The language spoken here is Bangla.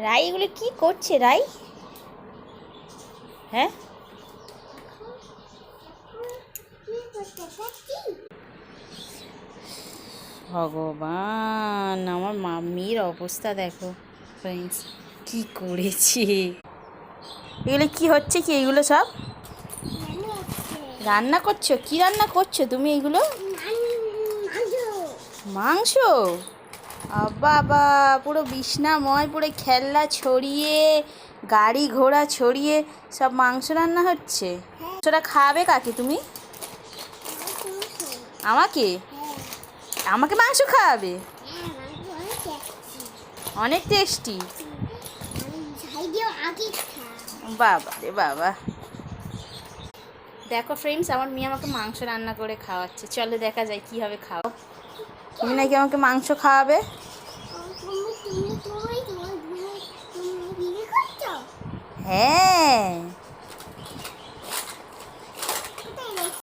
রাই এগুলো কি করছে রাই? হ্যাঁ ভগবান, আমার মাম্মির অবস্থা দেখো ফ্রেন্ডস, কি করেছে। এগুলো কি হচ্ছে কি? এগুলো সব রান্না করছো? কি রান্না করছো তুমি এগুলো? মাংস? বাবা, পুরো বিছনাময় পুরো খেলনা ছড়িয়ে, গাড়ি ঘোড়া ছড়িয়ে সব মাংস রান্না হচ্ছে। মাংসটা খাবে কাকে তুমি? আমাকে? আমাকে মাংস খাওয়াবে? অনেক টেস্টি। বাবা রে বাবা। দেখো ফ্রেন্ডস, আমার মেয়ে আমাকে মাংস রান্না করে খাওয়াচ্ছে। চলো দেখা যায় কীভাবে খাও। তুমি নাকি আমাকে মাংস খাওয়াবে? হ্যাঁ।